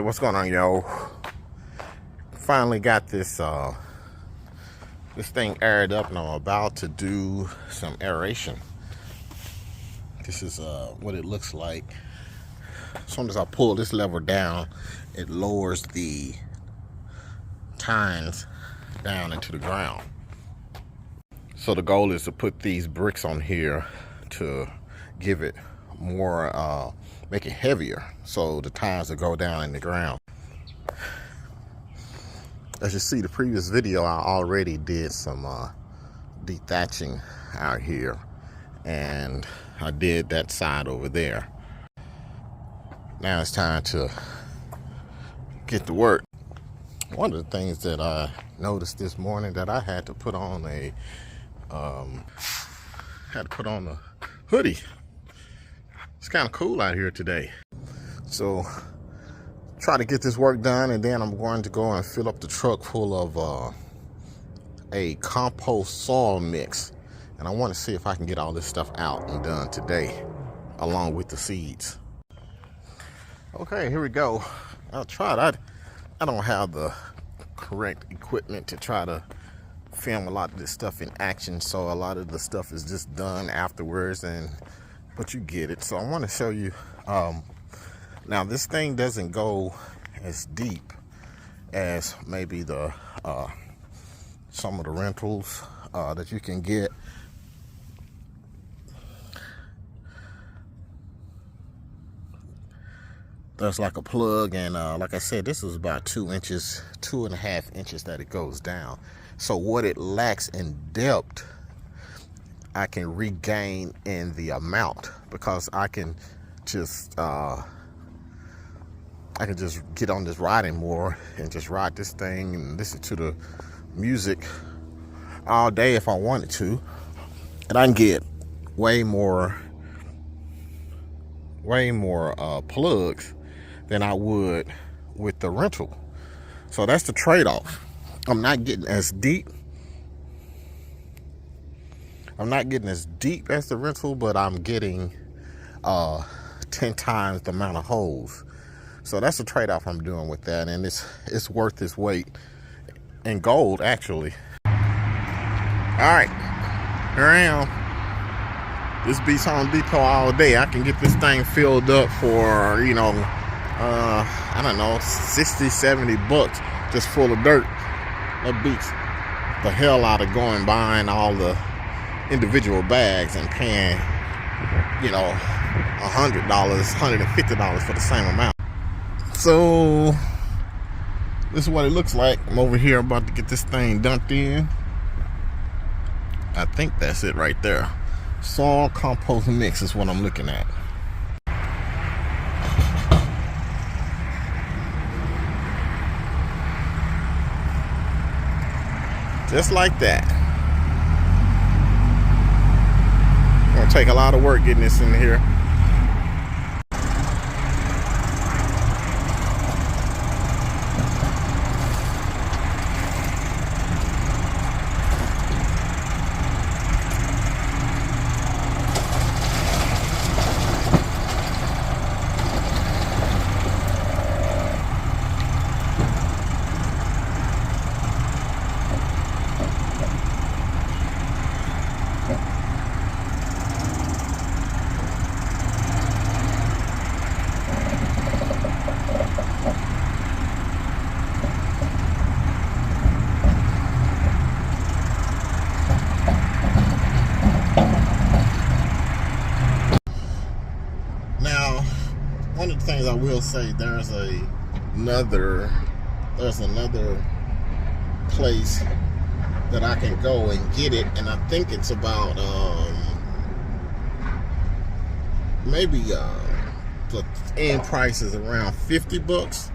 Hey, what's going on, yo? Finally got this this thing aired up, and I'm about to do some aeration. This is what it looks like. As soon as I pull this lever down, it lowers the tines down into the ground. So the goal is to put these bricks on here to give it more, make it heavier, so the tines will go down in the ground. As you see, the previous video, I already did some dethatching out here, and I did that side over there. Now it's time to get to work. One of the things that I noticed this morning, that I had to put on a hoodie. It's kind of cool out here today. So try to get this work done, and then I'm going to go and fill up the truck full of a compost soil mix. And I want to see if I can get all this stuff out and done today, along with the seeds. Okay, here we go. I'll try it. I don't have the correct equipment to try to film a lot of this stuff in action, so a lot of the stuff is just done afterwards, but you get it. So I want to show you. Now this thing doesn't go as deep as maybe the some of the rentals that you can get. There's like a plug, and like I said, this is about 2 inches, 2.5 inches that it goes down. So what it lacks in depth, I can regain in the amount, because I can just get on this riding more and just ride this thing and listen to the music all day if I wanted to, and I can get way more plugs than I would with the rental. So that's the trade-off. I'm not getting as deep as the rental, but I'm getting 10 times the amount of holes. So that's the trade-off I'm doing with that, and it's worth its weight in gold, actually. All right, here I am. This beats Home Depot all day. I can get this thing filled up for, you know, I don't know, 60, 70 bucks just full of dirt. That beats the hell out of going buying all the individual bags and paying, you know, $100, $150 for the same amount. So this is what it looks like. I'm over here about to get this thing dumped in. I think that's it right there. Soil compost mix is what I'm looking at. Just like that. Gonna take a lot of work getting this in here. One of the things I will say, there's another place that I can go and get it, and I think it's about maybe the end price is around 50 bucks,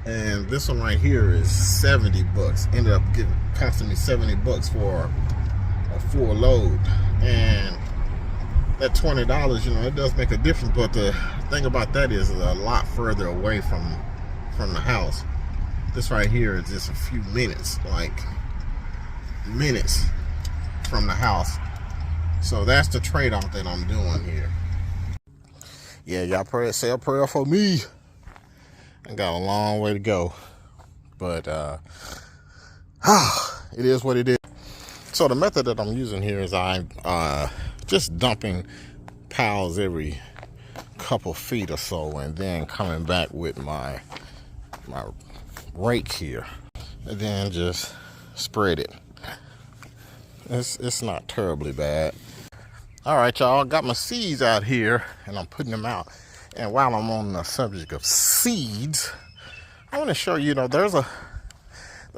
and this one right here is 70 bucks. Ended up costing me 70 bucks for a full load, and that $20, you know, it does make a difference. But the thing about that is a lot further away from the house. This right here is just a few minutes, like minutes from the house. So that's the trade-off that I'm doing here. Yeah, y'all say a prayer for me. I got a long way to go, but it is what it is. So the method that I'm using here is I'm just dumping piles every couple feet or so, and then coming back with my rake here, and then just spread it. It's not terribly bad. All right, y'all, got my seeds out here, and I'm putting them out. And while I'm on the subject of seeds, I want to show you, there's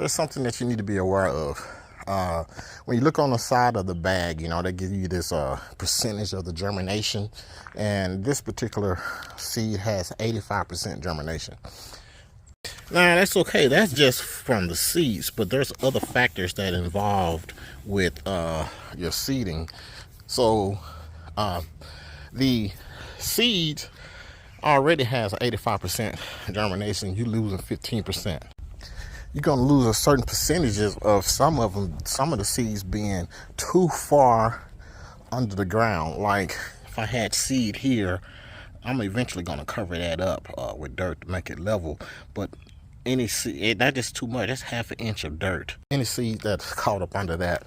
something that you need to be aware of. When you look on the side of the bag, they give you this percentage of the germination, and this particular seed has 85% germination. Now, that's okay. That's just from the seeds, but there's other factors that involved with your seeding. So the seeds already has 85% germination. You losing 15%. You're gonna lose a certain percentages of some of the seeds being too far under the ground. Like if I had seed here, I'm eventually gonna cover that up with dirt to make it level. But any seed, that's just too much. That's half an inch of dirt. Any seed that's caught up under that,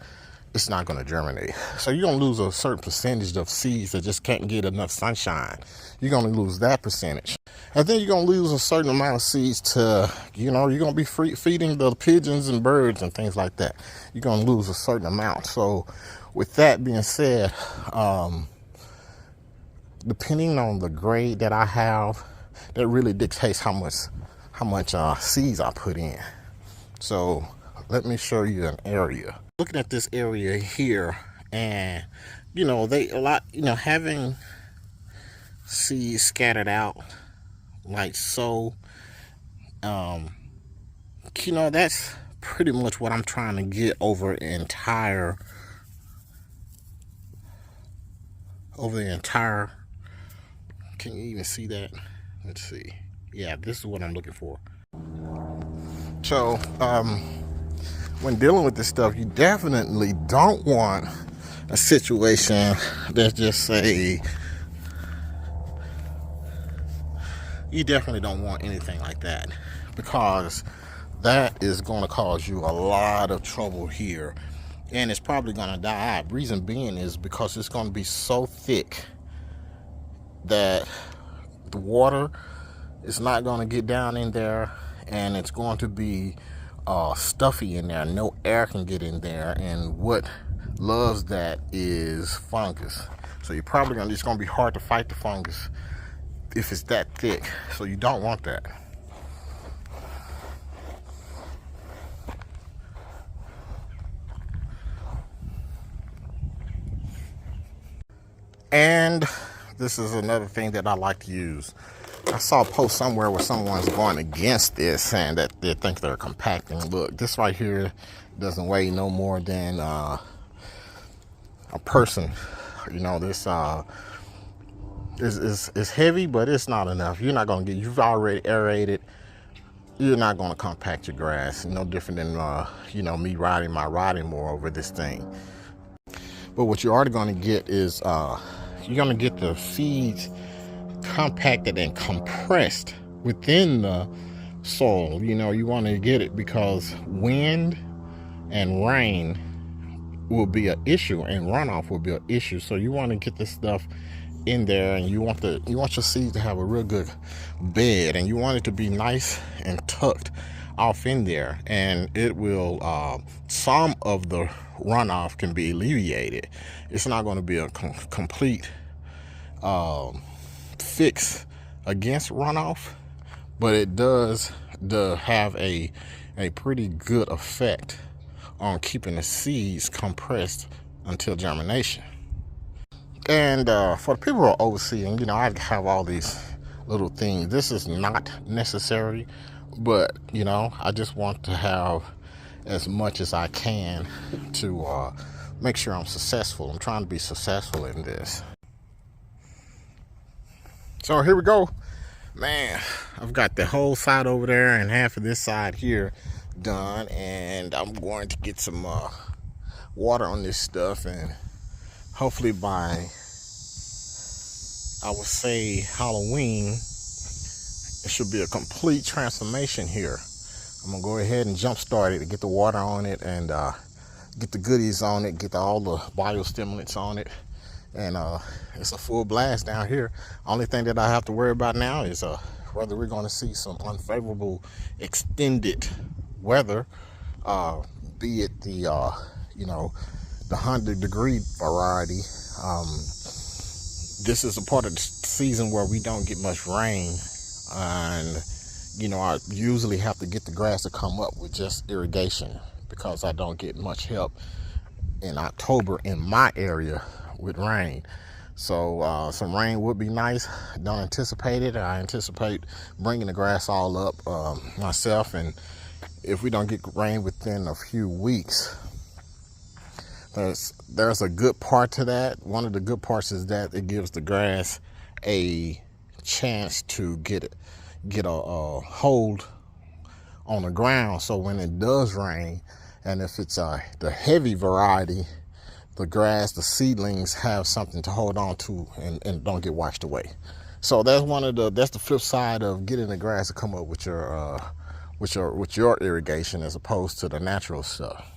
it's not going to germinate. So you're going to lose a certain percentage of seeds that just can't get enough sunshine. You're going to lose that percentage. And then you're going to lose a certain amount of seeds to, you're going to be feeding the pigeons and birds and things like that. You're going to lose a certain amount. So with that being said, depending on the grade that I have, that really dictates how much seeds I put in. So let me show you an area. Looking at this area here, and having seeds scattered out like so, that's pretty much what I'm trying to get over the entire. Can you even see that? Let's see. Yeah, this is what I'm looking for. So, when dealing with this stuff, you definitely don't want a situation that's just say, you definitely don't want anything like that, because that is going to cause you a lot of trouble here, and it's probably going to die out. Reason being is because it's going to be so thick that the water is not going to get down in there, and it's going to be stuffy in there. No air can get in there, and what loves that is fungus. So you're probably it's going to be hard to fight the fungus if it's that thick. So you don't want that. And this is another thing that I like to use. I saw a post somewhere where someone's going against this, saying that they think they're compacting. Look, this right here doesn't weigh no more than a person. This is heavy, but it's not enough. You're not going to you've already aerated. You're not going to compact your grass. No different than, me riding my riding mower over this thing. But what you're already going to get is, you're going to get the seeds compacted and compressed within the soil. You want to get it because wind and rain will be an issue, and runoff will be an issue. So you want to get this stuff in there, and you want your seeds to have a real good bed, and you want it to be nice and tucked off in there, and it will some of the runoff can be alleviated. It's not going to be a complete fix against runoff, but it does have a pretty good effect on keeping the seeds compressed until germination. And for the people who are overseeding, I have all these little things. This is not necessary, but I just want to have as much as I can to make sure I'm successful. I'm trying to be successful in this. So here we go. Man, I've got the whole side over there and half of this side here done, and I'm going to get some water on this stuff, and hopefully by, I would say, Halloween, It should be a complete transformation here. I'm gonna go ahead and jump start it to get the water on it and get the goodies on it, get all the biostimulants on it, and it's a full blast down here. Only thing that I have to worry about now is whether we're going to see some unfavorable extended weather, be it the the 100-degree variety. This is a part of the season where we don't get much rain, and I usually have to get the grass to come up with just irrigation because I don't get much help in October in my area with rain. So some rain would be nice. Don't anticipate it. I anticipate bringing the grass all up myself, and if we don't get rain within a few weeks, there's a good part to that. One of the good parts is that it gives the grass a chance to get a hold on the ground. So when it does rain, and if it's the heavy variety, the grass, the seedlings have something to hold on to and don't get washed away. So that's the flip side of getting the grass to come up with your irrigation as opposed to the natural stuff.